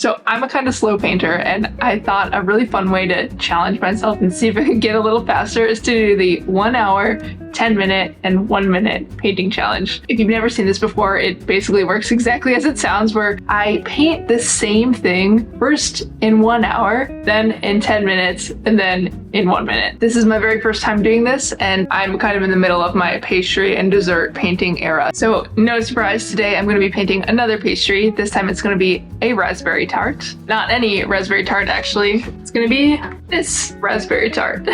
So I'm a kind of slow painter, and I thought a really fun way to challenge myself and see if I can get a little faster is to do the 1 hour, 10 minute, and 1 minute painting challenge. If you've never seen this before, it basically works exactly as it sounds, where I paint the same thing first in 1 hour, then in 10 minutes, and then in 1 minute. This is my very first time doing this, and I'm kind of in the middle of my pastry and dessert painting era. So no surprise, today I'm going to be painting another pastry. This time it's going to be a raspberry tart. Not any raspberry tart, actually. It's going to be this raspberry tart.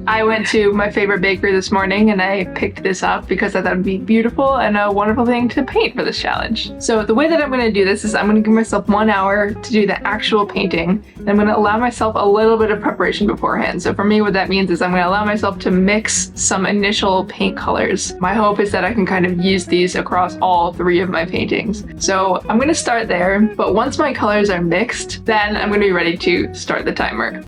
I went to my favorite bakery this morning and I picked this up because I thought it'd be beautiful and a wonderful thing to paint for this challenge. So the way that I'm going to do this is I'm going to give myself 1 hour to do the actual painting, and I'm going to allow myself a little bit of preparation beforehand. So for me, what that means is I'm going to allow myself to mix some initial paint colors. My hope is that I can kind of use these across all 3 of my paintings. So I'm going to start there, but once my colors are mixed, then I'm going to be ready to start the timer.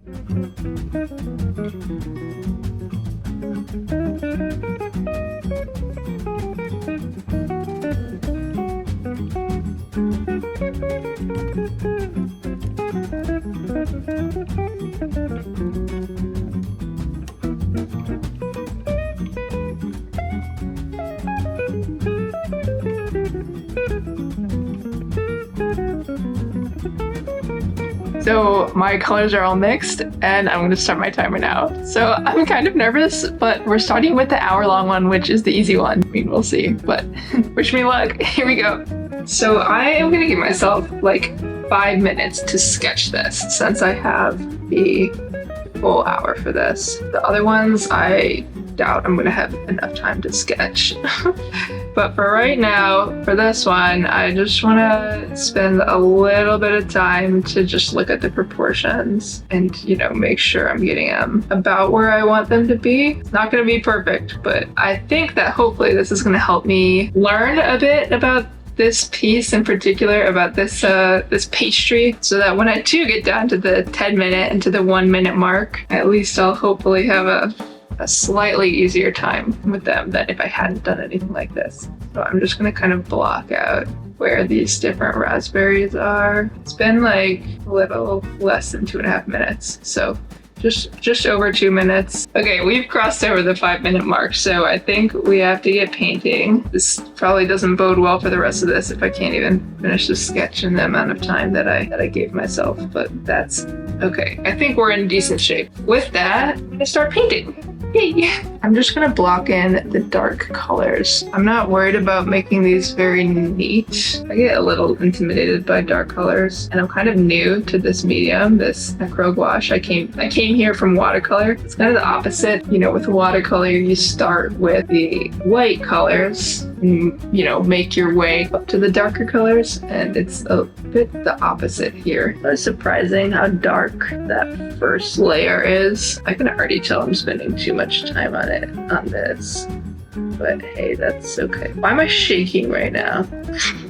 So my colors are all mixed and I'm going to start my timer now. So I'm kind of nervous, but we're starting with the hour-long one, which is the easy one. I mean, we'll see, but wish me luck. Here we go. So I am going to give myself like 5 minutes to sketch this since I have the full hour for this. The other ones, I doubt I'm going to have enough time to sketch. But for right now, for this one, I just want to spend a little bit of time to just look at the proportions and, you know, make sure I'm getting them about where I want them to be. It's not going to be perfect, but I think that hopefully this is going to help me learn a bit about this piece in particular, about this this pastry, so that when I do get down to the 10 minute and to the 1 minute mark, at least I'll hopefully have a slightly easier time with them than if I hadn't done anything like this. So I'm just gonna kind of block out where these different raspberries are. It's been like a little less than 2.5 minutes, so just over 2 minutes. Okay, we've crossed over the 5 minute mark, so I think we have to get painting. This probably doesn't bode well for the rest of this if I can't even finish the sketch in the amount of time that I gave myself, but that's okay. I think we're in decent shape. With that, I'm gonna start painting. Yay! I'm just gonna block in the dark colors. I'm not worried about making these very neat. I get a little intimidated by dark colors, and I'm kind of new to this medium, this acryl gouache. I came here from watercolor. It's kind of the opposite. You know, with watercolor, you start with the white colors and, you know, make your way up to the darker colors, and it's a bit the opposite here. It's surprising how dark that first layer is. I can already tell I'm spending too much time on this, but hey, that's okay. Why am I shaking right now?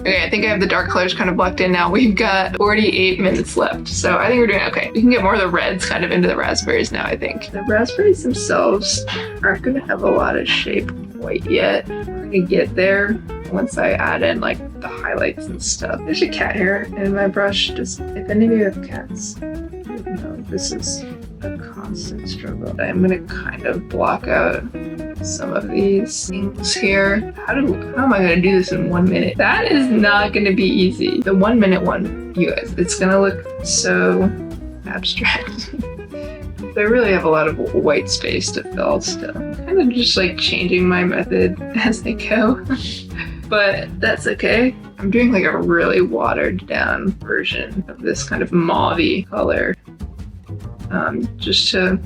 Okay, I think I have the dark colors kind of blocked in now. We've got 48 minutes left, so I think we're doing okay. We can get more of the reds kind of into the raspberries now, I think. The raspberries themselves aren't gonna have a lot of shape quite yet. We're gonna get there once I add in like the highlights and stuff. There's a cat hair in my brush. Just if any of you have cats, you know this is a constant struggle. I'm gonna kind of block out some of these things here. How am I gonna do this in 1 minute? That is not gonna be easy. The 1 minute one, you guys, it's gonna look so abstract. I really have a lot of white space to fill still. I'm kind of just like changing my method as they go. But that's okay. I'm doing like a really watered down version of this kind of mauve-y color. Just to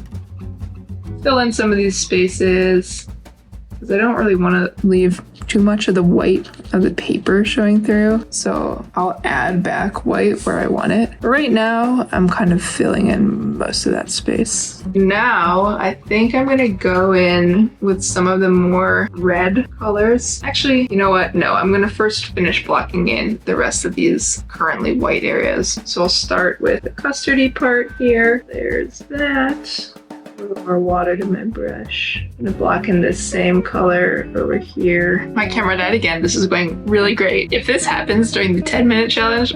fill in some of these spaces, because I don't really want to leave too much of the white of the paper showing through. So I'll add back white where I want it. But right now, I'm kind of filling in most of that space. Now, I think I'm gonna go in with some of the more red colors. Actually, you know what? No, I'm gonna first finish blocking in the rest of these currently white areas. So I'll start with the custardy part here. There's that. A little more water to my brush. I'm gonna block in this same color over here. My camera died again. This is going really great. If this happens during the 10-minute challenge,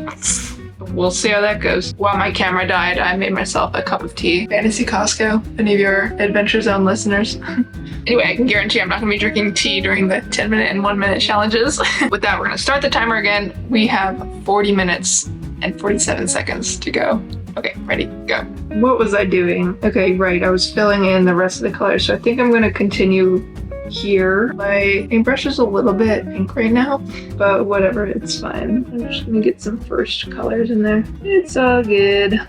we'll see how that goes. While my camera died, I made myself a cup of tea. Fantasy Costco, any of your Adventure Zone listeners. Anyway, I can guarantee I'm not going to be drinking tea during the 10-minute and 1-minute challenges. With that, we're going to start the timer again. We have 40 minutes and 47 seconds to go. Okay, ready, go. What was I doing? Okay, right, I was filling in the rest of the colors, so I think I'm going to continue here. My paintbrush is a little bit pink right now, but whatever, it's fine. I'm just going to get some first colors in there. It's all good.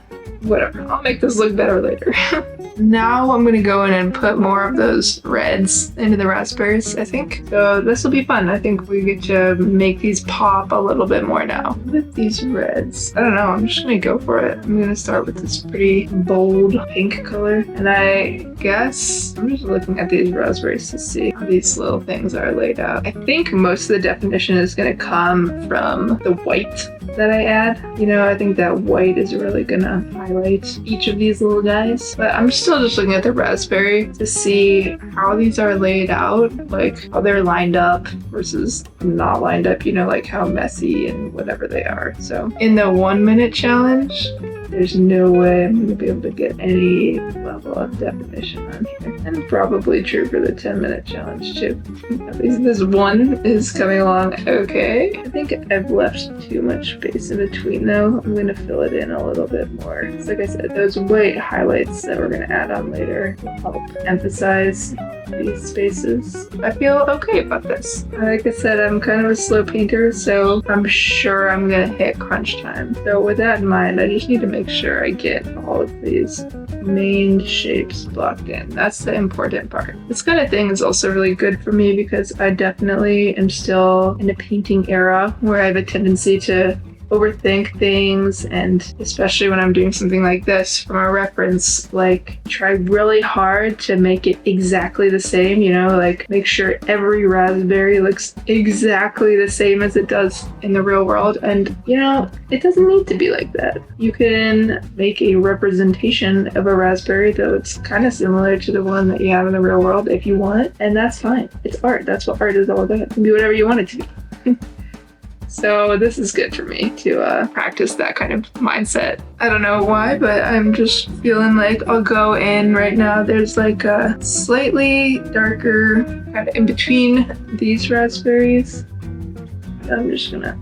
Whatever, I'll make this look better later. Now I'm going to go in and put more of those reds into the raspberries, I think. So this will be fun. I think we get to make these pop a little bit more now with these reds. I don't know, I'm just going to go for it. I'm going to start with this pretty bold pink color. And I guess I'm just looking at these raspberries to see how these little things are laid out. I think most of the definition is going to come from the white that I add. You know, I think that white is really gonna highlight each of these little guys. But I'm still just looking at the raspberry to see how these are laid out, like how they're lined up versus not lined up, you know, like how messy and whatever they are. So in the 1-minute challenge, there's no way I'm going to be able to get any level of definition on here. And probably true for the 10-minute challenge too. At least this one is coming along okay. I think I've left too much space in between though. I'm going to fill it in a little bit more. It's like I said, those white highlights that we're going to add on later will help emphasize these spaces. I feel okay about this. Like I said, I'm kind of a slow painter, so I'm sure I'm going to hit crunch time. So with that in mind, I just need to make sure I get all of these main shapes blocked in. That's the important part. This kind of thing is also really good for me because I definitely am still in a painting era where I have a tendency to overthink things, and especially when I'm doing something like this from a reference, like try really hard to make it exactly the same, you know, like make sure every raspberry looks exactly the same as it does in the real world. And you know, it doesn't need to be like that. You can make a representation of a raspberry that looks kind of similar to the one that you have in the real world if you want, and that's fine. It's art. That's what art is all about. It can be whatever you want it to be. So this is good for me to practice that kind of mindset. I don't know why, but I'm just feeling like I'll go in right now. There's like a slightly darker kind of in between these raspberries. I'm just gonna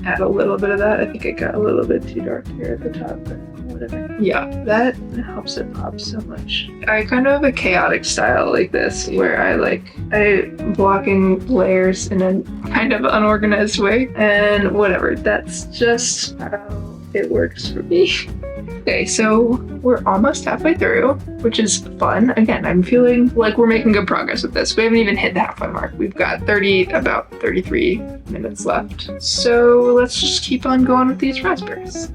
add a little bit of that. I think it got a little bit too dark here at the top, but whatever. Yeah, that helps it pop so much. I kind of have a chaotic style like this where I'm blocking layers in a kind of unorganized way, and whatever, that's just how it works for me. Okay, so we're almost halfway through, which is fun. Again, I'm feeling like we're making good progress with this. We haven't even hit the halfway mark. We've got about 33 minutes left. So let's just keep on going with these raspberries.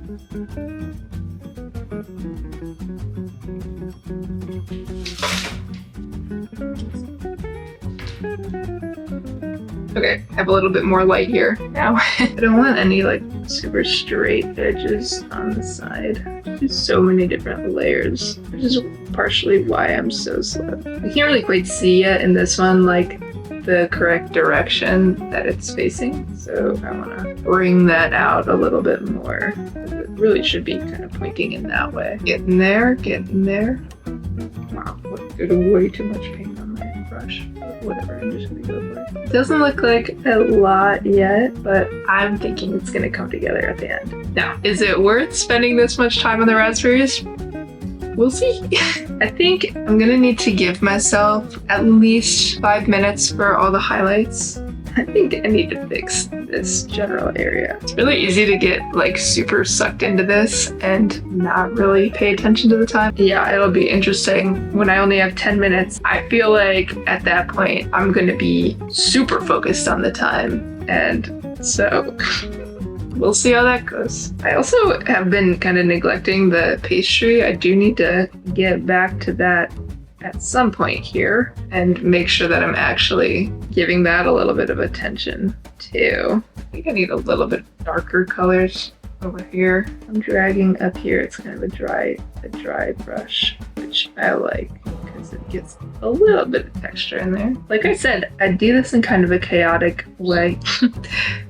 Okay, I have a little bit more light here now. I don't want any like super straight edges on the side. There's so many different layers, which is partially why I'm so slow. I can't really quite see yet in this one like the correct direction that it's facing, so I want to bring that out a little bit more. It really should be kind of pointing in that way. Getting there, getting there. Wow, there's way too much paint on my brush. Whatever, I'm just gonna go for it. It doesn't look like a lot yet, but I'm thinking it's gonna come together at the end. Now, is it worth spending this much time on the raspberries? We'll see. I think I'm gonna need to give myself at least 5 minutes for all the highlights. I think I need to fix this general area. It's really easy to get like super sucked into this and not really pay attention to the time. Yeah, it'll be interesting when I only have 10 minutes. I feel like at that point, I'm gonna be super focused on the time. And so we'll see how that goes. I also have been kind of neglecting the pastry. I do need to get back to that at some point here and make sure that I'm actually giving that a little bit of attention too. I think I need a little bit darker colors over here. I'm dragging up here. It's kind of a dry brush, which I like because so it gets a little bit of texture in there. Like I said, I do this in kind of a chaotic way.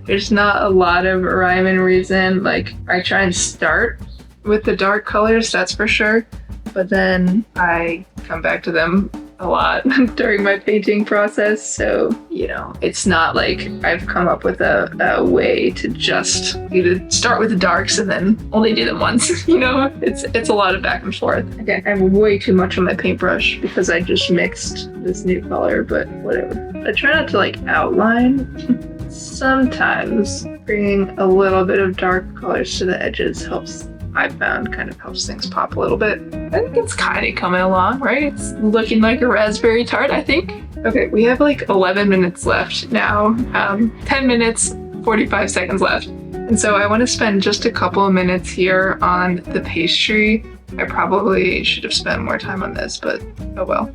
There's not a lot of rhyme and reason. Like, I try and start with the dark colors, that's for sure, but then I come back to them a lot during my painting process. So, you know, it's not like I've come up with a way to just either start with the darks and then only do them once. You know, it's a lot of back and forth. Again, I have way too much on my paintbrush because I just mixed this new color, but whatever. I try not to like outline. Sometimes bringing a little bit of dark colors to the edges helps. I found kind of helps things pop a little bit. I think it's kind of coming along, right? It's looking like a raspberry tart, I think. Okay, we have like 11 minutes left now. 10 minutes, 45 seconds left. And so I want to spend just a couple of minutes here on the pastry. I probably should have spent more time on this, but oh well.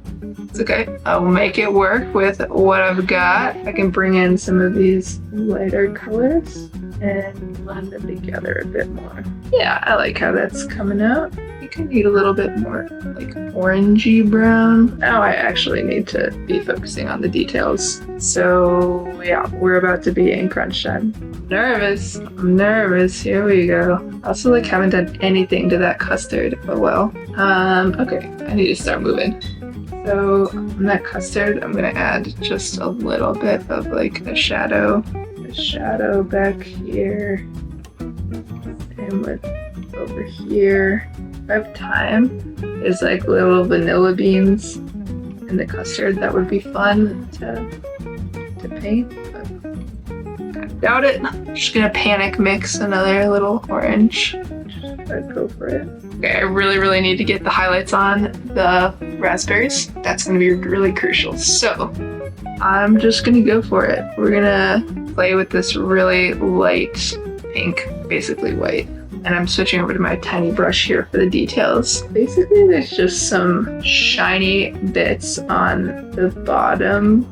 It's okay. I will make it work with what I've got. I can bring in some of these lighter colors and blend them together a bit more. Yeah, I like how that's coming out. I think I need a little bit more like orangey brown. Now I actually need to be focusing on the details. So yeah, we're about to be in crunch time. I'm nervous. Here we go. I also like haven't done anything to that custard. Oh well. Okay, I need to start moving. So on that custard, I'm gonna add just a little bit of like a shadow back here, and with over here. If I have time, there's like little vanilla beans in the custard that would be fun to paint, but I doubt it. I'm just gonna panic mix another little orange. I'd go for it. Okay, I really need to get the highlights on the raspberries. That's gonna be really crucial. So I'm just gonna go for it. We're gonna play with this really light pink, basically white. And I'm switching over to my tiny brush here for the details. Basically, there's just some shiny bits on the bottom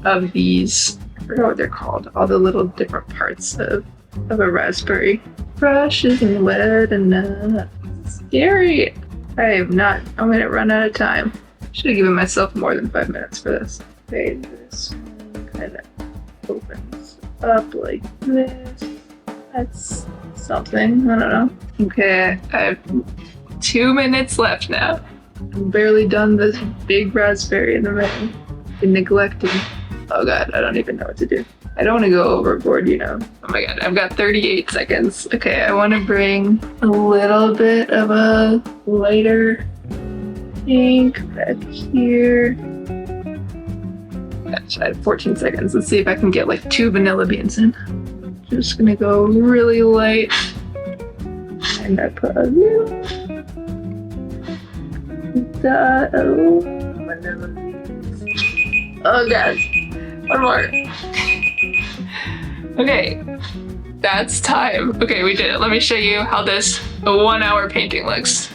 of these, I forgot what they're called, all the little different parts of a raspberry. Brush isn't wet enough. Scary. I'm gonna run out of time. Should have given myself more than 5 minutes for this. Okay, this kind of opens up like this. That's something, I don't know. Okay, I have 2 minutes left now. I'm barely done this big raspberry in the rain. Been neglected. Oh god, I don't even know what to do. I don't want to go overboard, you know. Oh my god, I've got 38 seconds. Okay, I want to bring a little bit of a lighter pink back here. Gosh, I have 14 seconds. Let's see if I can get like 2 vanilla beans in. Just gonna go really light. And I put a little dot of vanilla beans. Oh god, one more. Okay, that's time. Okay, we did it. Let me show you how this 1 hour painting looks.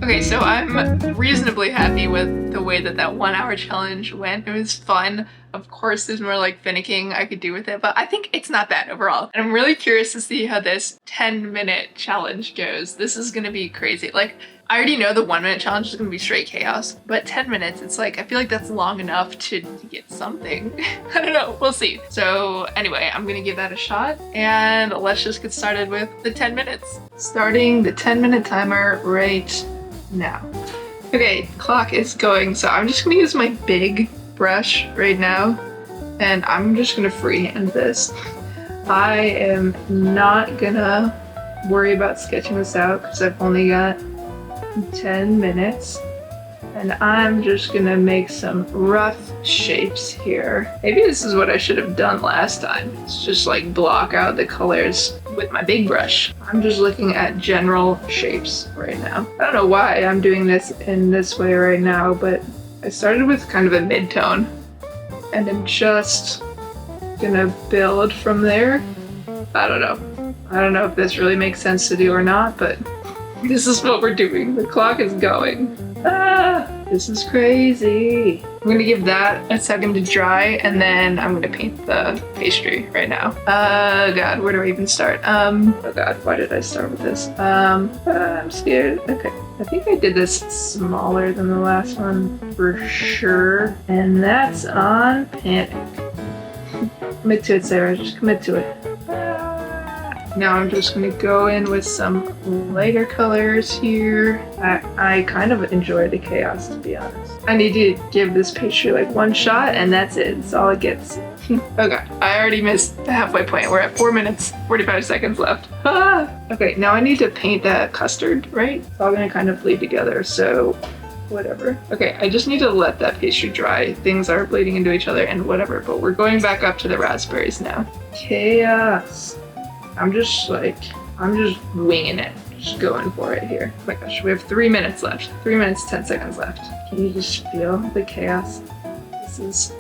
Okay, so I'm reasonably happy with the way that 1 hour challenge went. It was fun. Of course, there's more like finicking I could do with it, but I think it's not bad overall. And I'm really curious to see how this 10-minute challenge goes. This is gonna be crazy. Like, I already know the 1 minute challenge is gonna be straight chaos, but 10 minutes, it's like, I feel like that's long enough to get something. I don't know, we'll see. So anyway, I'm gonna give that a shot and let's just get started with the 10 minutes. Starting the 10-minute timer right now. Okay, clock is going, so I'm just gonna use my big brush right now and I'm just gonna freehand this. I am not gonna worry about sketching this out because I've only got 10 minutes and I'm just gonna make some rough shapes here. Maybe this is what I should have done last time. It's just like block out the colors with my big brush. I'm just looking at general shapes right now. I don't know why I'm doing this in this way right now, but I started with kind of a mid-tone and I'm just gonna build from there. I don't know. I don't know if this really makes sense to do or not, but this is what we're doing. The clock is going. Ah! This is crazy. I'm gonna give that a second to dry, and then I'm gonna paint the pastry right now. God, where do I even start? Oh God, why did I start with this? I'm scared. Okay, I think I did this smaller than the last one for sure, and that's on panic. Commit to it, Sarah. Just commit to it. Now I'm just gonna go in with some lighter colors here. I kind of enjoy the chaos, to be honest. I need to give this pastry like one shot, and that's it. That's all it gets. Okay, I already missed the halfway point. We're at 4 minutes, 45 seconds left. Okay, now I need to paint that custard, right? It's all gonna kind of bleed together, so whatever. Okay, I just need to let that pastry dry. Things are bleeding into each other and whatever, but we're going back up to the raspberries now. Chaos. I'm just winging it. Just going for it here. Oh my gosh, we have 3 minutes left. 3 minutes, 10 seconds left. Can you just feel the chaos? This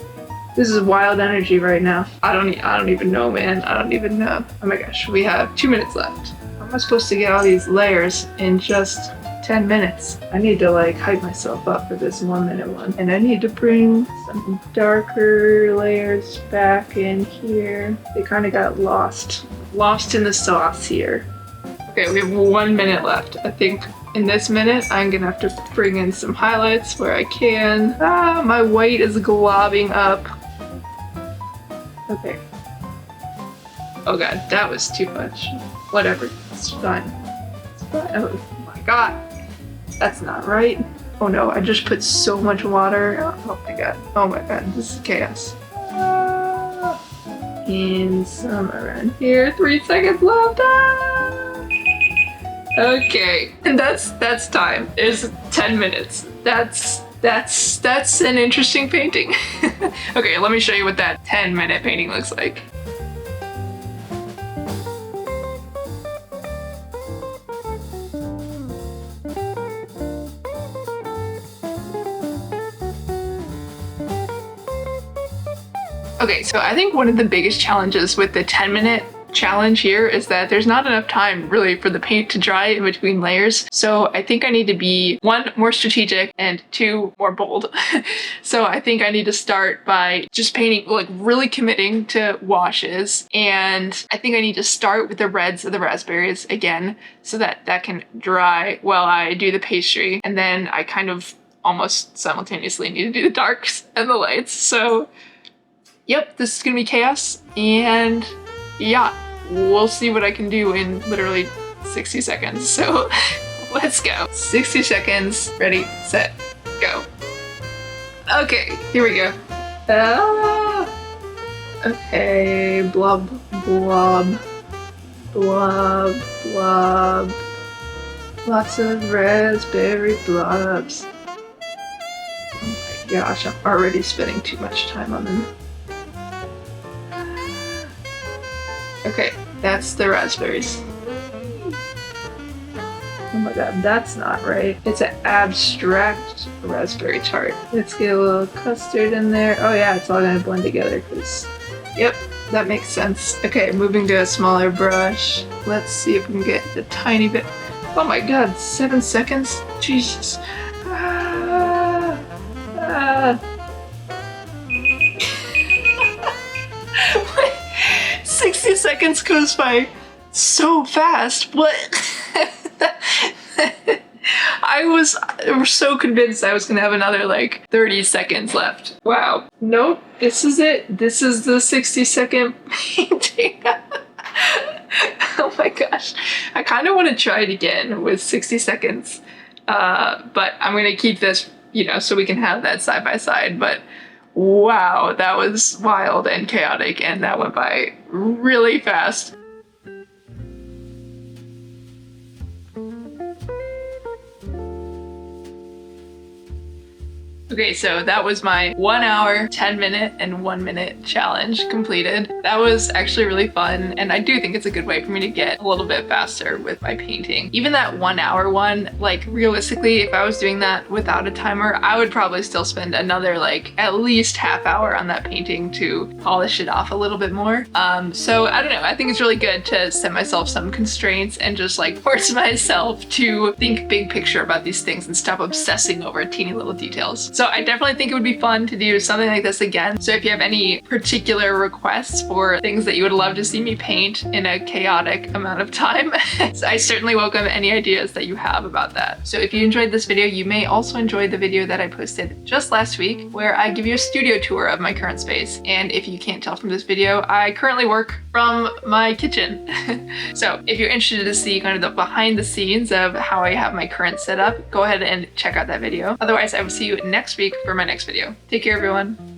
is wild energy right now. I don't even know, man. I don't even know. Oh my gosh, we have 2 minutes left. How am I supposed to get all these layers in just 10 minutes? I need to like hype myself up for this 1 minute one. And I need to bring some darker layers back in here. They kind of got lost in the sauce here. Okay, we have 1 minute left. I think in this minute, I'm gonna have to bring in some highlights where I can. My white is globbing up. Okay. Oh God, that was too much. Whatever, it's fine. It's fine. Oh my God, that's not right. Oh no, I just put so much water. Oh my God, this is chaos. And some around here. 3 seconds left. Okay, and that's time. It's 10 minutes. That's an interesting painting. Okay, let me show you what that 10-minute painting looks like. Okay, so I think one of the biggest challenges with the 10-minute challenge here is that there's not enough time really for the paint to dry in between layers. So I think I need to be 1, more strategic, and 2, more bold. So I think I need to start by just painting, like really committing to washes. And I think I need to start with the reds of the raspberries again, so that that can dry while I do the pastry. And then I kind of almost simultaneously need to do the darks and the lights. So yep, this is gonna be chaos, and yeah, we'll see what I can do in literally 60 seconds. So let's go. 60 seconds, ready, set, go. Okay, here we go. Okay, blob, blob, blob, blob. Lots of raspberry blobs. Oh my gosh, I'm already spending too much time on them. Okay, that's the raspberries. Oh my God, that's not right. It's an abstract raspberry tart. Let's get a little custard in there. Oh yeah, it's all gonna blend together because, yep, that makes sense. Okay, moving to a smaller brush. Let's see if we can get a tiny bit. Oh my God, 7 seconds? Jesus. 60 seconds goes by so fast. What? I was so convinced I was gonna have another like 30 seconds left. Wow. Nope, this is it. This is the 60-second painting. Oh my gosh. I kind of want to try it again with 60 seconds. But I'm gonna keep this, so we can have that side by side. But wow, that was wild and chaotic, and that went by really fast. Okay, so that was my 1 hour, 10 minute, and 1 minute challenge completed. That was actually really fun, and I do think it's a good way for me to get a little bit faster with my painting. Even that 1 hour one, like realistically, if I was doing that without a timer, I would probably still spend another like at least half hour on that painting to polish it off a little bit more. So I don't know, I think it's really good to set myself some constraints and just like force myself to think big picture about these things and stop obsessing over teeny little details. So I definitely think it would be fun to do something like this again. So if you have any particular requests for things that you would love to see me paint in a chaotic amount of time, I certainly welcome any ideas that you have about that. So if you enjoyed this video, you may also enjoy the video that I posted just last week where I give you a studio tour of my current space. And if you can't tell from this video, I currently work from my kitchen. So if you're interested to see kind of the behind the scenes of how I have my current setup, go ahead and check out that video. Otherwise, I will see you next week for my next video. Take care, everyone.